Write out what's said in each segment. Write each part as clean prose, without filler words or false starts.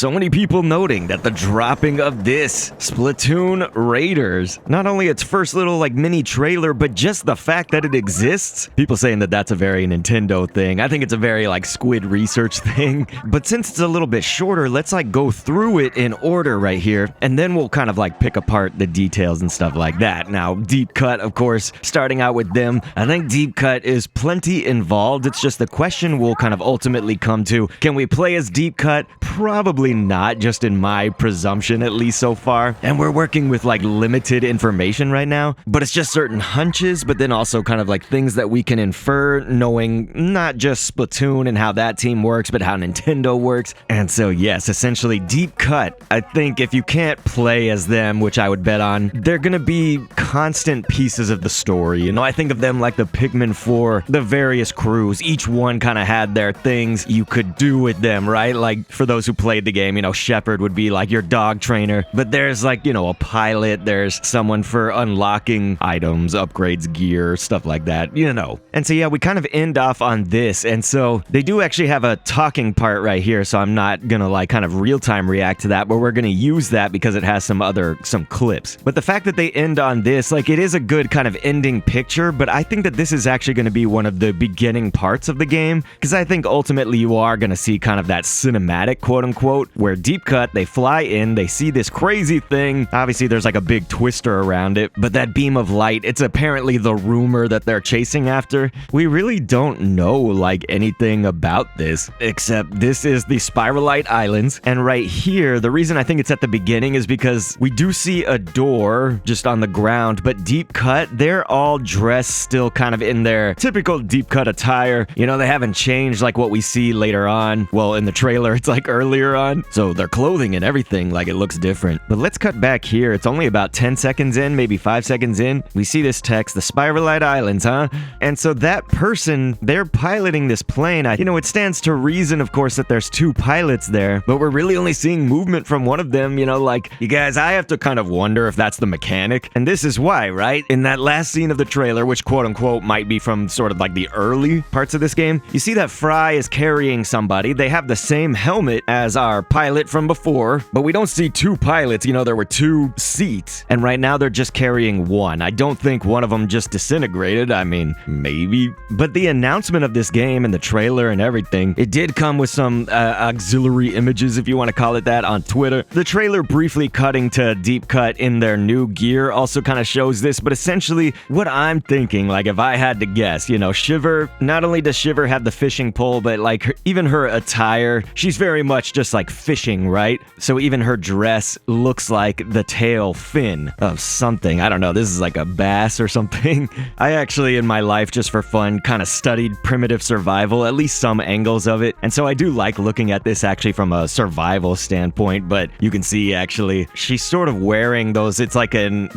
So many people noting that the dropping of this Splatoon Raiders, not only its first little like mini trailer, but just the fact that it exists. People saying that that's a very Nintendo thing. I think it's a very like Squid Research thing. But since it's a little bit shorter, let's like go through it in order right here, and then we'll kind of like pick apart the details and stuff like that. Now, Deep Cut, of course, starting out with them, I think Deep Cut is plenty involved. It's just the question will kind of ultimately come to, can we play as Deep Cut? Probably not, just in my presumption, at least so far. And we're working with like limited information right now, but it's just certain hunches, but then also kind of like things that we can infer knowing not just Splatoon and how that team works, but how Nintendo works. And so yes, essentially Deep Cut, I think if you can't play as them, which I would bet on, they're gonna be constant pieces of the story. You know, I think of them like the Pikmin 4, the various crews. Each one kind of had their things you could do with them, right? Like for those who played the game, you know, Shepard would be like your dog trainer, but there's like, you know, a pilot, there's someone for unlocking items, upgrades, gear, stuff like that, you know. And so yeah, we kind of end off on this, and so they do actually have a talking part right here, so I'm not gonna like kind of real-time react to that, but we're gonna use that because it has some clips. But the fact that they end on this, like, it is a good kind of ending picture, but I think that this is actually gonna be one of the beginning parts of the game, because I think ultimately you are gonna see kind of that cinematic, quote-unquote, where Deep Cut, they fly in, they see this crazy thing, obviously there's like a big twister around it, but that beam of light, it's apparently the rumor that they're chasing after. We really don't know like anything about this, except this is the Spiralite Islands, and right here, the reason I think it's at the beginning is because we do see a door just on the ground, but Deep Cut, they're all dressed still kind of in their typical Deep Cut attire. You know, they haven't changed like what we see later on. Well, in the trailer, it's like earlier on. So their clothing and everything, like it looks different. But let's cut back here. It's only about 10 seconds in, maybe 5 seconds in. We see this text, the Spiralite Islands, huh? And so that person, they're piloting this plane. You know, it stands to reason, of course, that there's two pilots there, but we're really only seeing movement from one of them. You know, like, you guys, I have to kind of wonder if that's the mechanic. And this is why, right? In that last scene of the trailer, which quote unquote might be from sort of like the early parts of this game, you see that Fry is carrying somebody. They have the same helmet as our pilot from before, but we don't see two pilots. You know, there were two seats, and right now they're just carrying one. I don't think one of them just disintegrated. I mean, maybe. But the announcement of this game and the trailer and everything, it did come with some auxiliary images, if you want to call it that, on Twitter. The trailer briefly cutting to Deep Cut in their new gear also kind of shows this, but essentially what I'm thinking, like if I had to guess, you know, Shiver, not only does Shiver have the fishing pole, but like even her attire, she's very much just like fishing, right? So even her dress looks like the tail fin of something. I don't know, this is like a bass or something. I actually in my life, just for fun, kind of studied primitive survival, at least some angles of it, and so I do like looking at this actually from a survival standpoint. But you can see actually she's sort of wearing those, it's like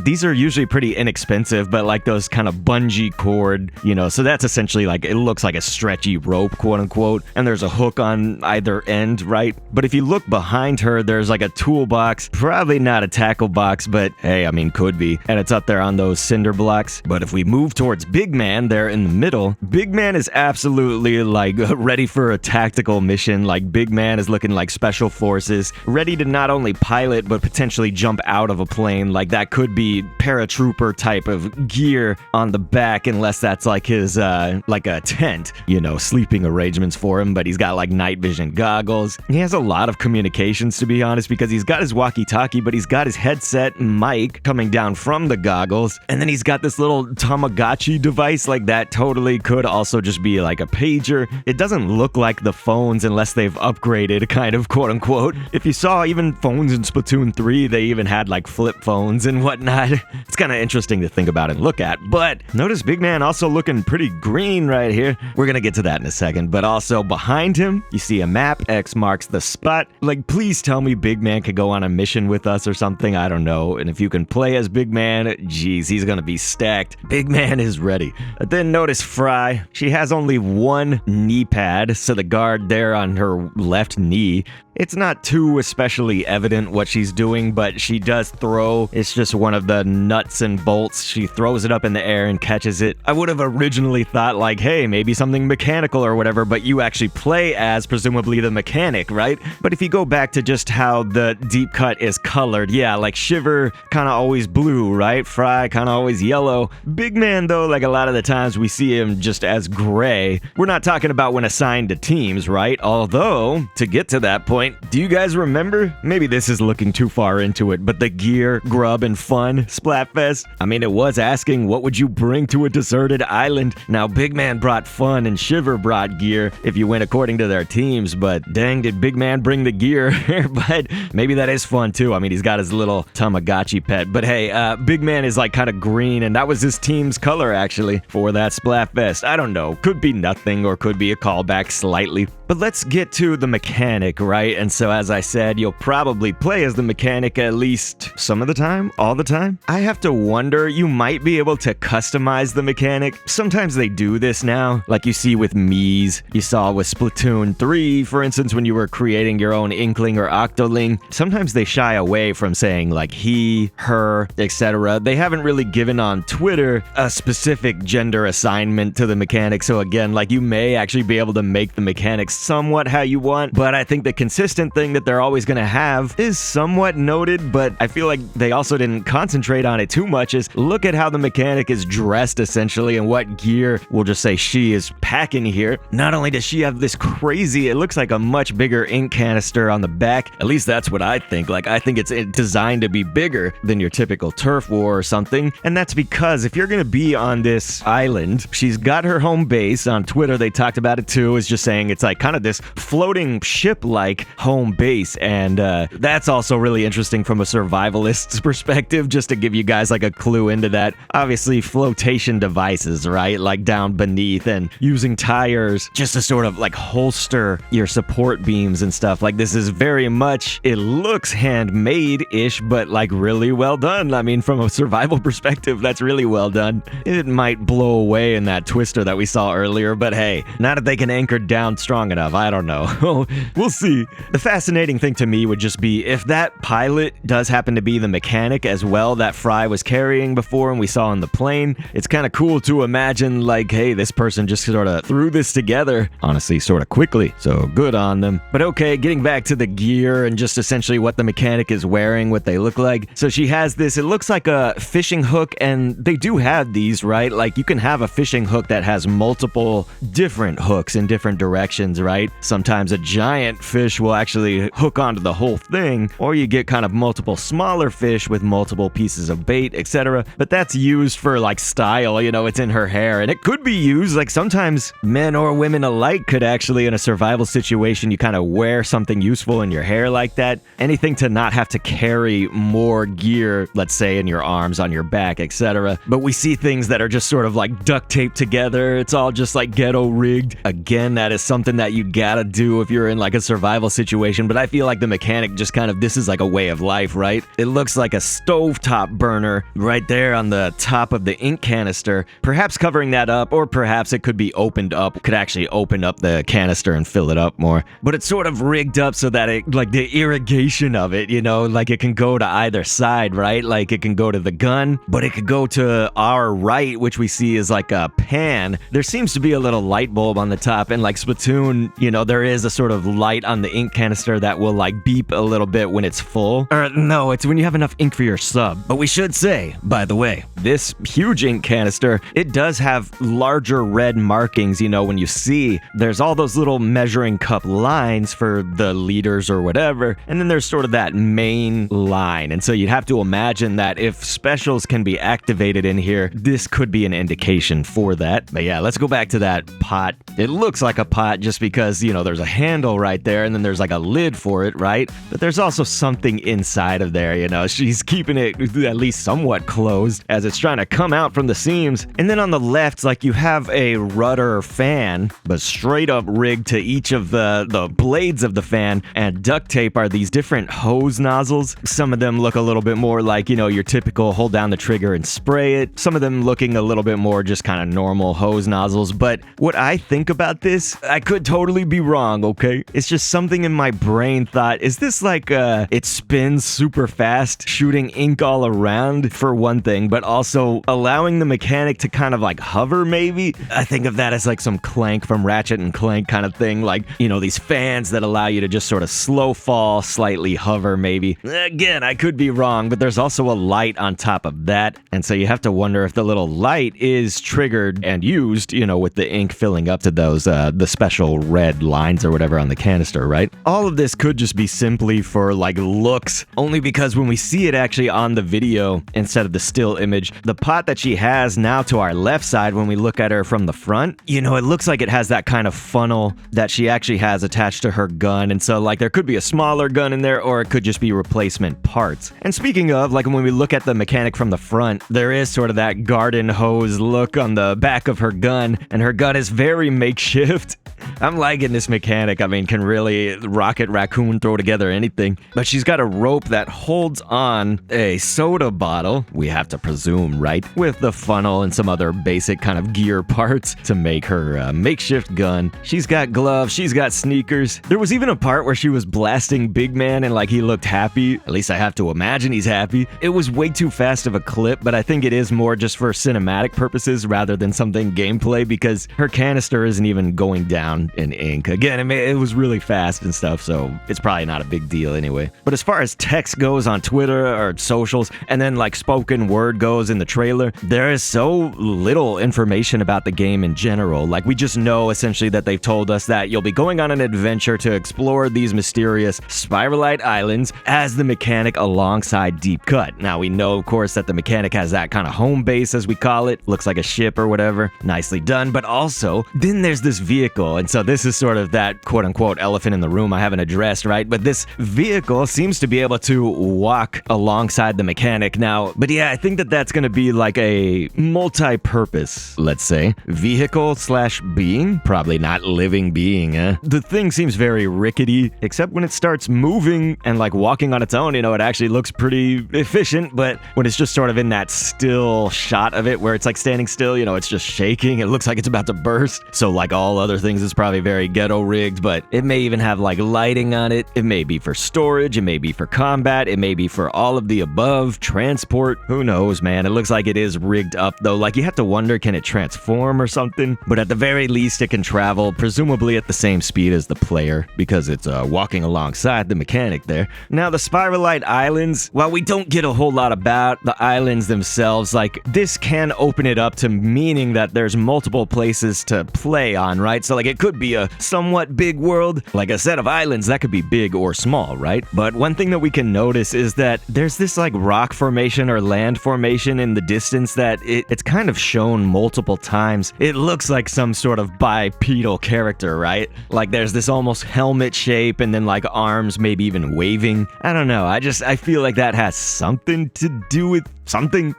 these are usually pretty inexpensive, but like those kind of bungee cord, you know, so that's essentially like, it looks like a stretchy rope, quote unquote, and there's a hook on either end, right? But if you look behind her, there's like a toolbox, probably not a tackle box, but hey, I mean, could be, and it's up there on those cinder blocks. But if we move towards Big Man there in the middle, Big Man is absolutely like ready for a tactical mission. Like Big Man is looking like special forces, ready to not only pilot but potentially jump out of a plane. Like that could be paratrooper type of gear on the back, unless that's like his like a tent, you know, sleeping arrangements for him. But he's got like night vision goggles. He has a lot of communications, to be honest, because he's got his walkie-talkie, but he's got his headset mic coming down from the goggles, and then he's got this little Tamagotchi device. Like that totally could also just be like a pager. It doesn't look like the phones unless they've upgraded, kind of, quote unquote. If you saw even phones in Splatoon 3, they even had like flip phones and whatnot. It's kind of interesting to think about and look at. But notice Big Man also looking pretty green right here. We're gonna get to that in a second. But also behind him, you see a map. X marks the spot. Like, please tell me Big Man could go on a mission with us or something. I don't know. And if you can play as Big Man, geez, he's gonna be stacked. Big Man is ready. But then notice Fry. She has only one knee pad, so the guard there on her left knee. It's not too especially evident what she's doing, but she does throw. It's just one of the nuts and bolts. She throws it up in the air and catches it. I would have originally thought like, hey, maybe something mechanical or whatever, but you actually play as presumably the mechanic, right? But if you go back to just how the deep cut is colored, yeah, like Shiver kind of always blue, right? Fry kind of always yellow. Big Man though, like a lot of the times we see him just as gray. We're not talking about when assigned to teams, right? Although, to get to that point, do you guys remember? Maybe this is looking too far into it, but the gear, grub, and fun Splatfest? I mean, it was asking what would you bring to a deserted island? Now, Big Man brought fun and Shiver brought gear if you went according to their teams, but dang, did Big Man bring the gear? But maybe that is fun too. I mean, he's got his little Tamagotchi pet. But hey, Big Man is like kind of green, and that was his team's color actually for that Splatfest. I don't know. Could be nothing or could be a callback slightly. But let's get to the mechanic, right? And so as I said, you'll probably play as the mechanic at least some of the time, all the time. I have to wonder, you might be able to customize the mechanic. Sometimes they do this now, like you see with Mii's. You saw with Splatoon 3, for instance, when you were creating your own Inkling or Octoling. Sometimes they shy away from saying like he, her, etc. They haven't really given on Twitter a specific gender assignment to the mechanic. So again, like you may actually be able to make the mechanics somewhat how you want, but I think the consistent thing that they're always going to have is somewhat noted, but I feel like they also didn't concentrate on it too much, is look at how the mechanic is dressed essentially and what gear, we'll just say she is packing here. Not only does she have this crazy, it looks like a much bigger ink canister on the back, at least that's what I think. Like I think it's designed to be bigger than your typical turf war or something, and that's because if you're going to be on this island, she's got her home base. On Twitter they talked about it too, is just saying it's like kind of this floating ship-like home base, and that's also really interesting from a survivalist's perspective, just to give you guys like a clue into that. Obviously flotation devices, right, like down beneath, and using tires just to sort of like holster your support beams and stuff. Like this is very much, it looks handmade-ish, but like really well done. I mean, from a survival perspective, that's really well done. It might blow away in that twister that we saw earlier, but hey, now that they can anchor down strong enough, I don't know. We'll see. The fascinating thing to me would just be if that pilot does happen to be the mechanic as well that Fry was carrying before and we saw on the plane. It's kind of cool to imagine like, hey, this person just sort of threw this together, honestly, sort of quickly, so good on them. But okay, getting back to the gear and just essentially what the mechanic is wearing, what they look like. So she has this, it looks like a fishing hook, and they do have these, right? Like you can have a fishing hook that has multiple different hooks in different directions, right? Sometimes a giant fish will actually hook onto the whole thing, or you get kind of multiple smaller fish with multiple pieces of bait, etc. But that's used for like style, you know, it's in her hair, and it could be used like sometimes men or women alike could actually, in a survival situation, you kind of wear something useful in your hair like that. Anything to not have to carry more gear, let's say in your arms, on your back, etc. But we see things that are just sort of like duct taped together. It's all just like ghetto rigged. Again, that is something that you gotta do if you're in like a survival situation, but I feel like the mechanic just kind of, this is like a way of life, right? It looks like a stovetop burner right there on the top of the ink canister, perhaps covering that up, or perhaps it could be opened up, could actually open up the canister and fill it up more. But it's sort of rigged up so that it, like the irrigation of it, you know, like it can go to either side, right? Like it can go to the gun, but it could go to our right, which we see is like a pan. There seems to be a little light bulb on the top, and like Splatoon, you know, there is a sort of light on the ink canister that will like beep a little bit when it's full. Or no, it's when you have enough ink for your sub. But we should say, by the way, this huge ink canister, it does have larger red markings, you know, when you see there's all those little measuring cup lines for the liters or whatever, and then there's sort of that main line. And so you'd have to imagine that if specials can be activated in here, this could be an indication for that. But yeah, let's go back to that pot. It looks like a pot just because, you know, there's a handle right there, and then there's like a lid for it, right? But there's also something inside of there, you know. She's keeping it at least somewhat closed as it's trying to come out from the seams. And then on the left, like you have a rudder fan, but straight up rigged to each of the blades of the fan, and duct tape are these different hose nozzles. Some of them look a little bit more like, you know, your typical hold down the trigger and spray it. Some of them looking a little bit more just kind of normal hose nozzles. But what I think about this, I could totally be wrong, okay? It's just something thing in my brain thought, is this like it spins super fast, shooting ink all around for one thing, but also allowing the mechanic to kind of like hover maybe? I think of that as like some Clank from Ratchet and Clank kind of thing, like, you know, these fans that allow you to just sort of slow fall, slightly hover maybe. Again, I could be wrong, but there's also a light on top of that, and so you have to wonder if the little light is triggered and used, you know, with the ink filling up to those, the special red lines or whatever on the canister, right? All of this could just be simply for like looks, only because when we see it actually on the video instead of the still image, the pot that she has now to our left side when we look at her from the front, you know, it looks like it has that kind of funnel that she actually has attached to her gun, and so like there could be a smaller gun in there, or it could just be replacement parts. And speaking of, like when we look at the mechanic from the front, there is sort of that garden hose look on the back of her gun, and her gun is very makeshift. I'm liking this mechanic. I mean, can really Rocket Raccoon throw together anything. But she's got a rope that holds on a soda bottle, we have to presume, right? With the funnel and some other basic kind of gear parts to make her makeshift gun. She's got gloves, she's got sneakers. There was even a part where she was blasting Big Man and like he looked happy. At least I have to imagine he's happy. It was way too fast of a clip, but I think it is more just for cinematic purposes rather than something gameplay, because her canister isn't even going down in ink. Again, I mean, it was really fast and stuff, so it's probably not a big deal anyway. But as far as text goes on Twitter or socials, and then like spoken word goes in the trailer, there is so little information about the game in general. Like, we just know essentially that they've told us that you'll be going on an adventure to explore these mysterious Spiralite Islands as the mechanic alongside Deep Cut. Now, we know, of course, that the mechanic has that kind of home base, as we call it. Looks like a ship or whatever. Nicely done. But also, then there's this vehicle, and so this is sort of that quote-unquote elephant in the room I haven't addressed, right? But this vehicle seems to be able to walk alongside the mechanic now. But yeah, I think that that's going to be like a multi-purpose, let's say, vehicle slash being. Probably not living being, eh? The thing seems very rickety, except when it starts moving and like walking on its own, you know, it actually looks pretty efficient. But when it's just sort of in that still shot of it where it's like standing still, you know, it's just shaking. It looks like it's about to burst. So like all other things, it's probably very ghetto rigged, but it may even have like lighting on it. It may be for storage, it may be for combat, it may be for all of the above, transport, who knows, man. It looks like it is rigged up though. Like, you have to wonder, can it transform or something? But at the very least, it can travel presumably at the same speed as the player, because it's walking alongside the mechanic there. Now, the Spiralite Islands, while we don't get a whole lot about the islands themselves, like, this can open it up to meaning that there's multiple places to play on, right? So like, it could be a somewhat big world, like a set of islands that could be big or small, right? But one thing that we can notice is that there's this like rock formation or land formation in the distance that it's kind of shown multiple times. It looks like some sort of bipedal character, right? Like, there's this almost helmet shape and then like arms maybe even waving. I don't know, I feel like that has something to do with something.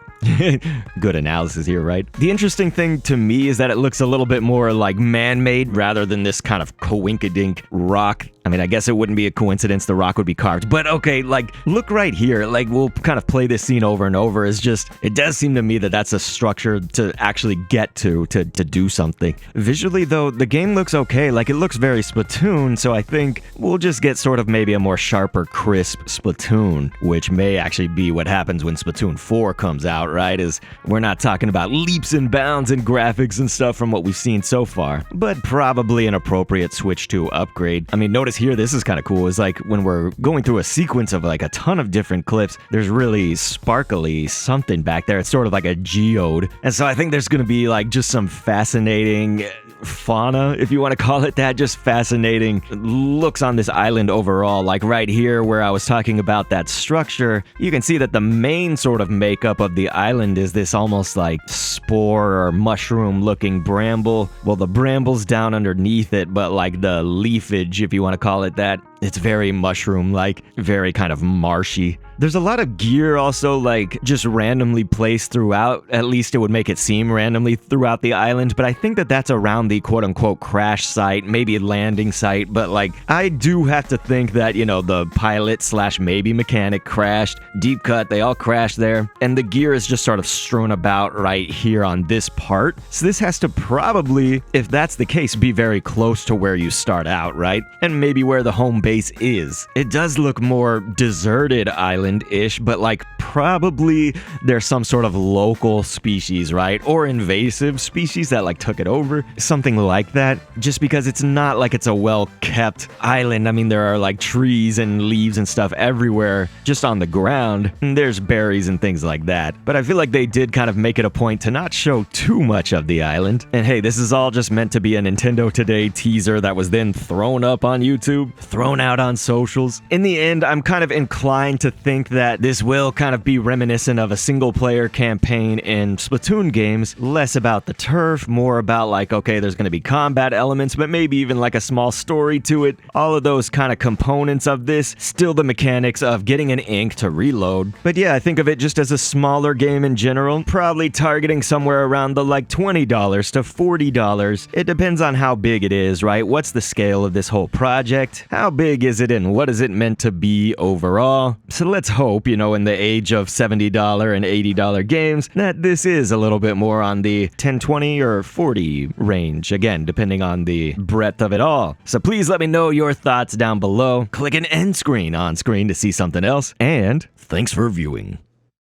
Good analysis here, right? The interesting thing to me is that it looks a little bit more like man-made rather than this kind of coinkydink rock. I mean, I guess it wouldn't be a coincidence the rock would be carved, but okay, like, look right here. Like, we'll kind of play this scene over and over. It's just, it does seem to me that that's a structure to actually get to do something. Visually, though, the game looks okay. Like, it looks very Splatoon, so I think we'll just get sort of maybe a more sharper, crisp Splatoon, which may actually be what happens when Splatoon 4 comes out, right? Is we're not talking about leaps and bounds in graphics and stuff from what we've seen so far, but probably an appropriate switch to upgrade. I mean, notice here, this is kind of cool, is like when we're going through a sequence of like a ton of different clips, there's really sparkly something back there. It's sort of like a geode. And so I think there's going to be like just some fascinating fauna, if you want to call it that, just fascinating looks on this island overall. Like right here where I was talking about that structure, you can see that the main sort of makeup of the island is this almost like spore or mushroom looking bramble. Well, the bramble's down underneath it, but like the leafage, if you want to call it that, it's very mushroom-like, very kind of marshy. There's a lot of gear also, like, just randomly placed throughout. At least it would make it seem randomly throughout the island, but I think that that's around around the quote-unquote crash site, maybe landing site, but like I do have to think that, you know, the pilot slash maybe mechanic crashed, deep cut, they all crashed there, and the gear is just sort of strewn about right here on this part. So this has to probably, if that's the case, be very close to where you start out, right? And maybe where the home base is. It does look more deserted island-ish, but like probably there's some sort of local species, right? Or invasive species that like took it over, something like that. Just because it's not like it's a well-kept island. I mean, there are like trees and leaves and stuff everywhere just on the ground. And there's berries and things like that. But I feel like they did kind of make it a point to not show too much of the island. And hey, this is all just meant to be a Nintendo Today teaser that was then thrown up on YouTube, thrown out on socials. In the end, I'm kind of inclined to think that this will kind of be reminiscent of a single-player campaign in Splatoon games, less about the turf, more about like, okay, there's going to be combat elements, but maybe even like a small story to it. All of those kind of components of this, still the mechanics of getting an ink to reload. But yeah, I think of it just as a smaller game in general, probably targeting somewhere around the like $20 to $40. It depends on how big it is, right? What's the scale of this whole project? How big is it and what is it meant to be overall? So let's hope, you know, in the age of $70 and $80 games, that this is a little bit more on the 10, 20, or 40 range. Again, depending on the breadth of it all. So please let me know your thoughts down below. Click an end screen on screen to see something else. And thanks for viewing.